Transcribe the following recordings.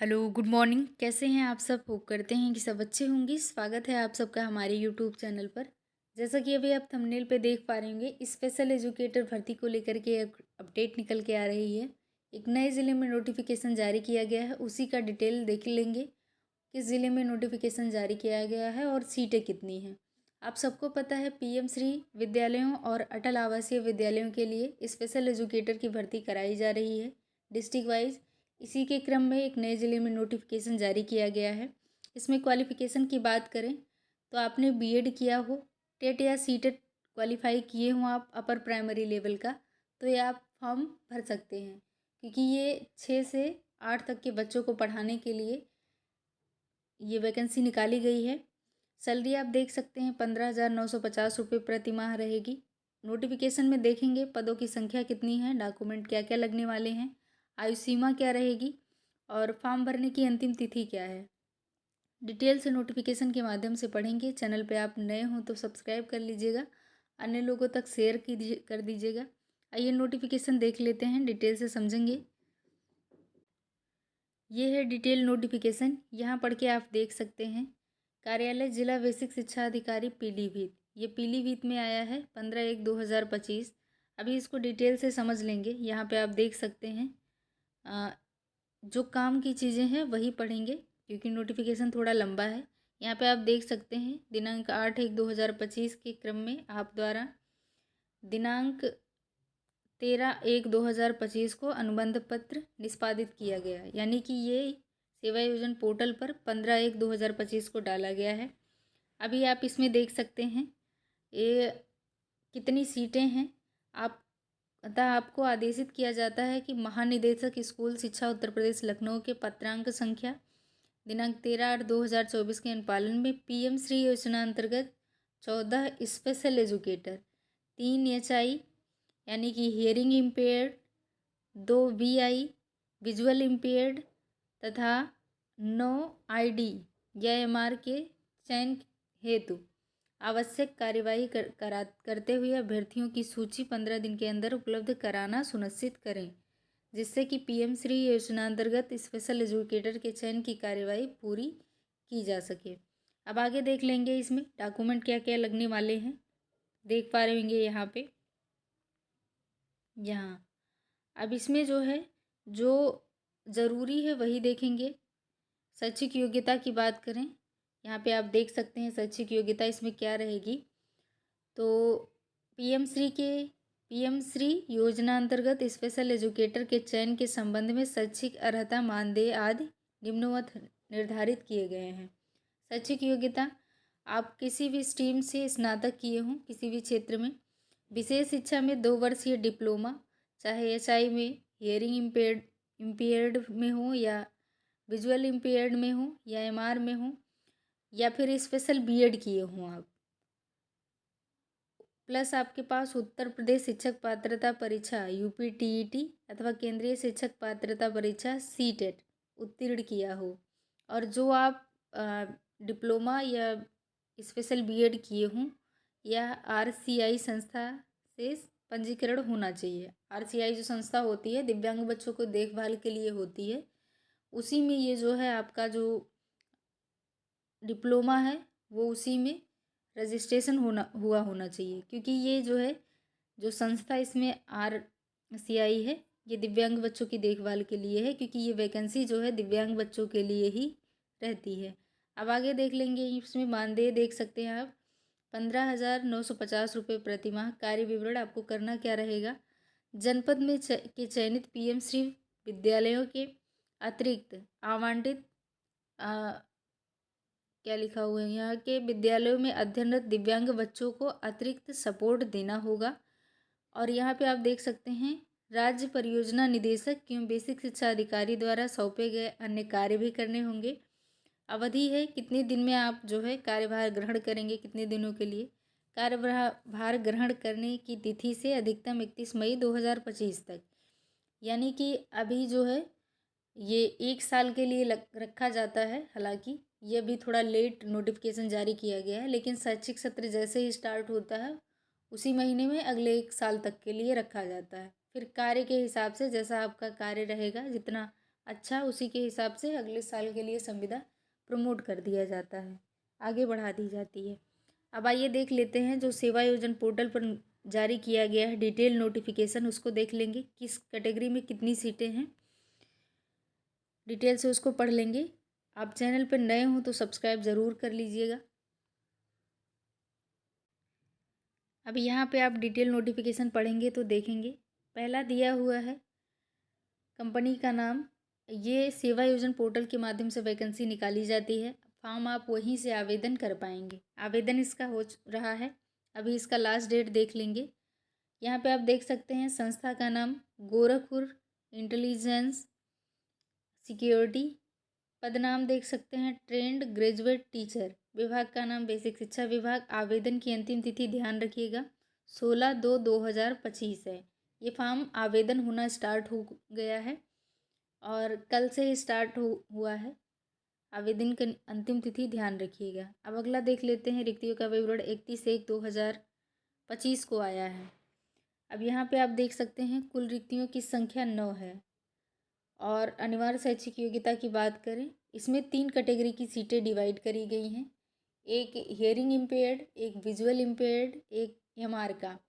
Hello, good morning. कैसे हैं आप सब? होप करते हैं कि सब अच्छे होंगे। स्वागत है आप सबका हमारे यूट्यूब चैनल पर। जैसा कि अभी आप थंबनेल पे देख पा रहे होंगे, स्पेशल एजुकेटर भर्ती को लेकर के एक अपडेट निकल के आ रही है। एक नए ज़िले में नोटिफिकेशन जारी किया गया है, उसी का डिटेल देख लेंगे। किस ज़िले में नोटिफिकेशन जारी किया गया है और सीटें कितनी हैं। आप सबको पता है, पीएम श्री विद्यालयों और अटल आवासीय विद्यालयों के लिए स्पेशल एजुकेटर की भर्ती कराई जा रही है डिस्ट्रिक्ट वाइज। इसी के क्रम में एक नए ज़िले में नोटिफिकेशन जारी किया गया है। इसमें क्वालिफ़िकेशन की बात करें तो आपने बीएड किया हो, टेट या सीटेट क्वालिफाई किए हों आप अपर प्राइमरी लेवल का, तो ये आप फॉर्म भर सकते हैं, क्योंकि ये 6 से 8 तक के बच्चों को पढ़ाने के लिए ये वैकेंसी निकाली गई है। सैलरी आप देख सकते हैं 15,950 रुपये प्रति माह रहेगी। नोटिफिकेशन में देखेंगे पदों की संख्या कितनी है, डॉक्यूमेंट क्या क्या लगने वाले हैं, आयु सीमा क्या रहेगी और फॉर्म भरने की अंतिम तिथि क्या है। डिटेल से नोटिफिकेशन के माध्यम से पढ़ेंगे। चैनल पे आप नए हों तो सब्सक्राइब कर लीजिएगा, अन्य लोगों तक शेयर कर दीजिएगा। आइए नोटिफिकेशन देख लेते हैं, डिटेल से समझेंगे। ये है डिटेल नोटिफिकेशन, यहाँ पढ़ के आप देख सकते हैं। कार्यालय जिला बेसिक शिक्षा अधिकारी पीलीभीत, ये पीलीभीत में आया है 15/1/2025। अभी इसको डिटेल से समझ लेंगे। यहाँ पे आप देख सकते हैं जो काम की चीज़ें हैं वही पढ़ेंगे, क्योंकि नोटिफिकेशन थोड़ा लंबा है। यहाँ पे आप देख सकते हैं दिनांक 8/1/2025 के क्रम में आप द्वारा दिनांक 13/1/2025 को अनुबंध पत्र निष्पादित किया गया, यानी कि ये सेवा योजन पोर्टल पर 15/1/2025 को डाला गया है। अभी आप इसमें देख सकते हैं ये कितनी सीटें हैं। आप अतः आपको आदेशित किया जाता है कि महानिदेशक स्कूल शिक्षा उत्तर प्रदेश लखनऊ के पत्रांक संख्या दिनांक 13/8/2024 के अनुपालन में पीएम श्री योजना अंतर्गत 14 स्पेशल एजुकेटर, 3 HI यानी कि hearing impaired, 2 VI visual impaired तथा 9 ID या MR के चयन हेतु आवश्यक कार्यवाही करते हुए अभ्यर्थियों की सूची 15 दिन के अंदर उपलब्ध कराना सुनिश्चित करें, जिससे कि पीएम श्री योजना अंतर्गत स्पेशल एजुकेटर के चयन की कार्यवाही पूरी की जा सके। अब आगे देख लेंगे इसमें डॉक्यूमेंट क्या क्या लगने वाले हैं। देख पा रहे होंगे यहाँ पे, यहाँ अब इसमें जो है, जो ज़रूरी है वही देखेंगे। शैक्षिक योग्यता की बात करें, यहाँ पे आप देख सकते हैं शैक्षिक योग्यता इसमें क्या रहेगी। तो पीएम श्री योजना अंतर्गत स्पेशल एजुकेटर के चयन के संबंध में शैक्षिक अर्हता, मानदेय आदि निम्नवत निर्धारित किए गए हैं। शैक्षिक योग्यता, आप किसी भी स्ट्रीम से स्नातक किए हों, किसी भी क्षेत्र में, विशेष शिक्षा में 2 वर्षीय डिप्लोमा, चाहे HI में, हियरिंग इम्पेयर्ड में हो या विजुअल इम्पेयर्ड में हो या MR में हो, या फिर स्पेशल बीएड किए हों आप, प्लस आपके पास उत्तर प्रदेश शिक्षक पात्रता परीक्षा UPTET अथवा केंद्रीय शिक्षक पात्रता परीक्षा CTET उत्तीर्ण किया हो, और जो आप डिप्लोमा या स्पेशल बीएड किए हों या RCI संस्था से पंजीकरण होना चाहिए। RCI जो संस्था होती है दिव्यांग बच्चों को देखभाल के लिए होती है, उसी में ये जो है आपका जो डिप्लोमा है वो उसी में रजिस्ट्रेशन हुआ होना चाहिए, क्योंकि ये जो है जो संस्था इसमें RCI है ये दिव्यांग बच्चों की देखभाल के लिए है, क्योंकि ये वैकेंसी जो है दिव्यांग बच्चों के लिए ही रहती है। अब आगे देख लेंगे, इसमें मानदेय देख सकते हैं आप 15,950 रुपये प्रति माह। कार्य विवरण आपको करना क्या रहेगा, जनपद में के चयनित पीएम श्री विद्यालयों के अतिरिक्त आवंटित क्या लिखा हुआ है, यहाँ के विद्यालयों में अध्ययनरत दिव्यांग बच्चों को अतिरिक्त सपोर्ट देना होगा। और यहाँ पे आप देख सकते हैं राज्य परियोजना निदेशक एवं बेसिक शिक्षा अधिकारी द्वारा सौंपे गए अन्य कार्य भी करने होंगे। अवधि है कितने दिन में आप जो है कार्यभार ग्रहण करेंगे, कितने दिनों के लिए। कार्यभार ग्रहण करने की तिथि से अधिकतम 31 मई 2025 तक, यानी कि अभी जो है ये 1 साल के लिए रखा जाता है। हालांकि ये अभी थोड़ा लेट नोटिफिकेशन जारी किया गया है, लेकिन शैक्षिक सत्र जैसे ही स्टार्ट होता है उसी महीने में अगले 1 साल तक के लिए रखा जाता है। फिर कार्य के हिसाब से जैसा आपका कार्य रहेगा, जितना अच्छा उसी के हिसाब से अगले साल के लिए संविदा प्रमोट कर दिया जाता है, आगे बढ़ा दी जाती है। अब आइए देख लेते हैं जो सेवा योजन पोर्टल पर जारी किया गया है डिटेल नोटिफिकेशन, उसको देख लेंगे किस कैटेगरी में कितनी सीटें हैं, डिटेल से उसको पढ़ लेंगे। आप चैनल पर नए हो तो सब्सक्राइब ज़रूर कर लीजिएगा। अब यहाँ पे आप डिटेल नोटिफिकेशन पढ़ेंगे तो देखेंगे पहला दिया हुआ है कंपनी का नाम। ये सेवा योजन पोर्टल के माध्यम से वैकेंसी निकाली जाती है, फॉर्म आप वहीं से आवेदन कर पाएंगे। आवेदन इसका हो रहा है, अभी इसका लास्ट डेट देख लेंगे। यहाँ पे आप देख सकते हैं संस्था का नाम गोरखपुर इंटेलिजेंस सिक्योरिटी, पद नाम देख सकते हैं ट्रेंड ग्रेजुएट टीचर, विभाग का नाम बेसिक शिक्षा विभाग। आवेदन की अंतिम तिथि ध्यान रखिएगा 16/2/2025 है। ये फॉर्म आवेदन होना स्टार्ट हो गया है और कल से ही स्टार्ट हुआ है। आवेदन की अंतिम तिथि ध्यान रखिएगा। अब अगला देख लेते हैं रिक्तियों का विवरण 31/1/2025 को आया है। अब यहाँ पे आप देख सकते हैं कुल रिक्तियों की संख्या 9 है। और अनिवार्य शैक्षिक योग्यता की बात करें, इसमें 3 कैटेगरी की सीटें डिवाइड करी गई हैं, एक हियरिंग इम्पेयर्ड, एक विजुअल इम्पेयर्ड, एक एमआर का,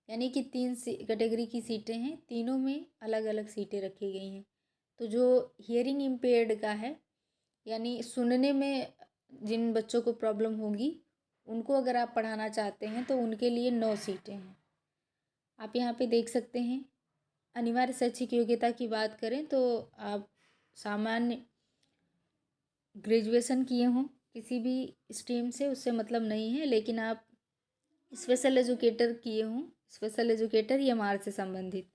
यानी कि 3 कैटेगरी की सीटें हैं, तीनों में अलग अलग सीटें रखी गई हैं। तो जो हियरिंग इम्पेयर्ड का है, यानी सुनने में जिन बच्चों को प्रॉब्लम होगी उनको अगर आप पढ़ाना चाहते हैं तो उनके लिए 9 सीटें हैं। आप यहाँ पे देख सकते हैं अनिवार्य शैक्षिक योग्यता की बात करें तो आप सामान्य ग्रेजुएशन किए हों किसी भी स्ट्रीम से, उससे मतलब नहीं है, लेकिन आप स्पेशल एजुकेटर किए हों, स्पेशल एजुकेटर एमआर से संबंधित।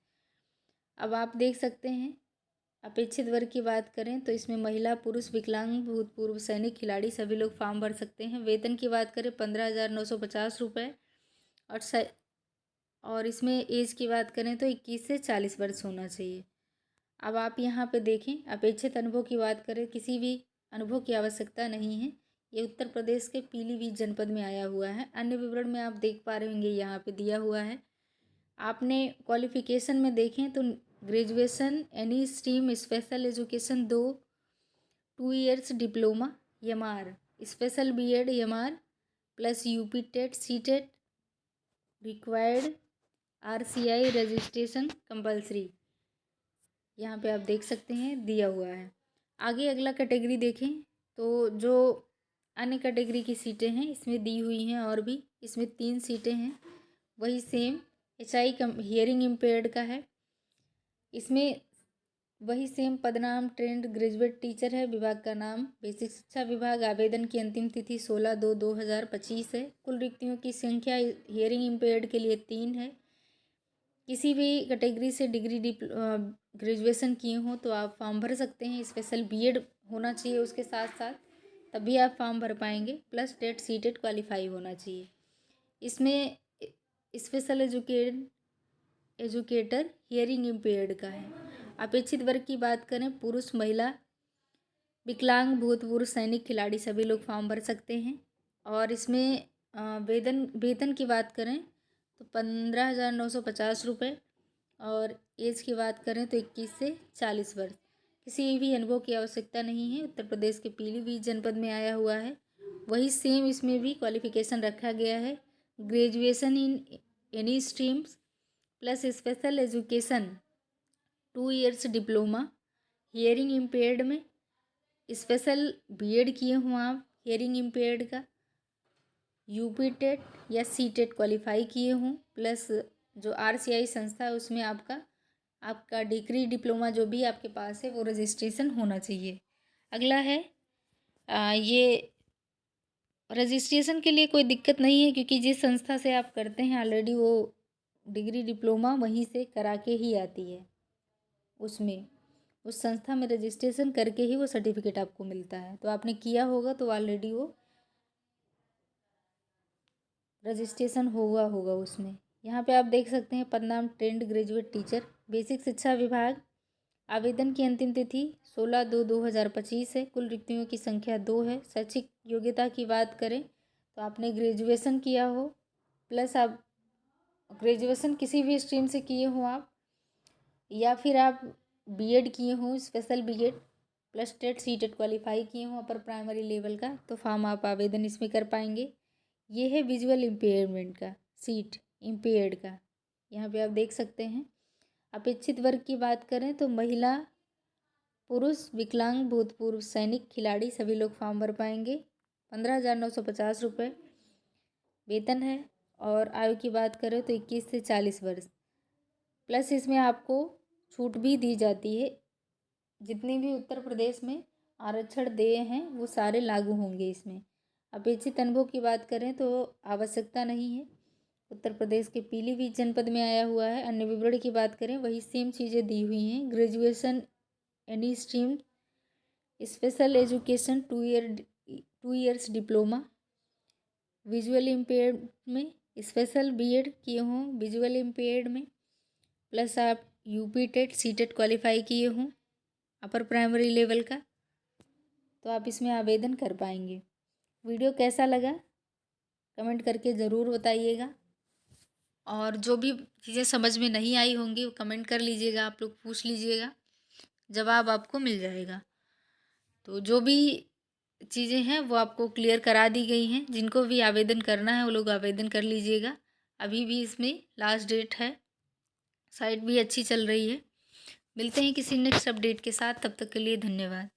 अब आप देख सकते हैं अपेक्षित वर्ग की बात करें तो इसमें महिला पुरुष विकलांग भूतपूर्व सैनिक खिलाड़ी सभी लोग फॉर्म भर सकते हैं। वेतन की बात करें 15,950 रुपये और इसमें एज की बात करें तो 21 से 40 वर्ष होना चाहिए। अब आप यहाँ पे देखें अपेक्षित अनुभव की बात करें, किसी भी अनुभव की आवश्यकता नहीं है। ये उत्तर प्रदेश के पीलीभीत जनपद में आया हुआ है। अन्य विवरण में आप देख पा रहे होंगे यहाँ पे दिया हुआ है। आपने क्वालिफिकेशन में देखें तो graduation any stream special education 2 years diploma MR, special BEd MR plus UP TET C TET required, RCI registration compulsory, यहाँ पे आप देख सकते हैं दिया हुआ है। आगे अगला कैटेगरी देखें तो जो अन्य कैटेगरी की सीटें हैं इसमें दी हुई हैं और भी, इसमें 3 सीटें हैं, वही सेम एचआई हियरिंग इम्पेयर्ड का है। इसमें वही सेम पदनाम ट्रेंड ग्रेजुएट टीचर है, विभाग का नाम बेसिक शिक्षा विभाग। आवेदन की अंतिम तिथि 16/2/2025 है। कुल रिक्तियों की संख्या हियरिंग इम्पेयर्ड के लिए 3 है। किसी भी कैटेगरी से डिग्री ग्रेजुएशन किए हों तो आप फॉर्म भर सकते हैं। स्पेशल बीएड होना चाहिए उसके साथ साथ, तभी आप फॉर्म भर पाएंगे, plus TET C TET qualify होना चाहिए। इसमें स्पेशल एजुकेटर हियरिंग इम्पेयर्ड का है। अपेक्षित वर्ग की बात करें पुरुष महिला विकलांग भूतपूर्व सैनिक खिलाड़ी सभी लोग फॉर्म भर सकते हैं। और इसमें वेतन की बात करें तो 15,950 रुपये और एज की बात करें तो 21 से 40 वर्ष। किसी भी अनुभव की आवश्यकता नहीं है। उत्तर प्रदेश के पीलीभीत जनपद में आया हुआ है। वही सेम इसमें भी क्वालिफिकेशन रखा गया है, graduation in any streams plus special education 2 years diploma. Hearing impaired में स्पेशल बीएड किए हुए आप हियरिंग इम्पेयर्ड का, यूपी टेट या सी टेट क्वालिफाई किए हों, प्लस जो आरसीआई संस्था है उसमें आपका डिग्री डिप्लोमा जो भी आपके पास है वो रजिस्ट्रेशन होना चाहिए। अगला है ये रजिस्ट्रेशन के लिए कोई दिक्कत नहीं है, क्योंकि जिस संस्था से आप करते हैं ऑलरेडी वो डिग्री डिप्लोमा वहीं से करा के ही आती है। उसमें उस संस्था में रजिस्ट्रेशन करके ही वो सर्टिफिकेट आपको मिलता है। तो आपने किया होगा तो ऑलरेडी वो रजिस्ट्रेशन होगा उसमें। यहाँ पे आप देख सकते हैं पदनाम ट्रेंड ग्रेजुएट टीचर, बेसिक शिक्षा विभाग। आवेदन की अंतिम तिथि 16/2/2025 है। कुल रिक्तियों की संख्या 2 है। शैक्षिक योग्यता की बात करें तो आपने ग्रेजुएशन किया हो, प्लस आप ग्रेजुएशन किसी भी स्ट्रीम से किए हो आप, या फिर आप बीएड किए हों, special BEd plus TET CTET qualify किए हों अपर प्राइमरी लेवल का, तो फॉर्म आप आवेदन इसमें कर पाएंगे। ये है विजुअल इम्पेयरमेंट का सीट, इम्पेयर्ड का, यहाँ पे आप देख सकते हैं। अपेक्षित वर्ग की बात करें तो महिला, पुरुष, विकलांग, भूतपूर्व सैनिक, खिलाड़ी सभी लोग फॉर्म भर पाएंगे। 15,950 रुपये वेतन है। और आयु की बात करें तो 21 से 40 वर्ष, प्लस इसमें आपको छूट भी दी जाती है। जितने भी उत्तर प्रदेश में आरक्षण दिए हैं वो सारे लागू होंगे इसमें। अपेक्षित अनुभव की बात करें तो आवश्यकता नहीं है, उत्तर प्रदेश के पीलीभीत जनपद में आया हुआ है। अन्य विवरण की बात करें वही सेम चीज़ें दी हुई हैं। Graduation any stream, special education 2 years diploma, visual impaired में स्पेशल बीएड किए हों विजुअल इम्पेयर्ड में, प्लस आप यूपी टेट सीटेट क्वालिफाई किए हों अपर प्राइमरी लेवल का, तो आप इसमें आवेदन कर पाएंगे। वीडियो कैसा लगा कमेंट करके ज़रूर बताइएगा। और जो भी चीज़ें समझ में नहीं आई होंगी वो कमेंट कर लीजिएगा, आप लोग पूछ लीजिएगा, जवाब आपको मिल जाएगा। तो जो भी चीज़ें हैं वो आपको क्लियर करा दी गई हैं। जिनको भी आवेदन करना है वो लोग आवेदन कर लीजिएगा। अभी भी इसमें लास्ट डेट है, साइट भी अच्छी चल रही है। मिलते हैं किसी नेक्स्ट अपडेट के साथ, तब तक के लिए धन्यवाद।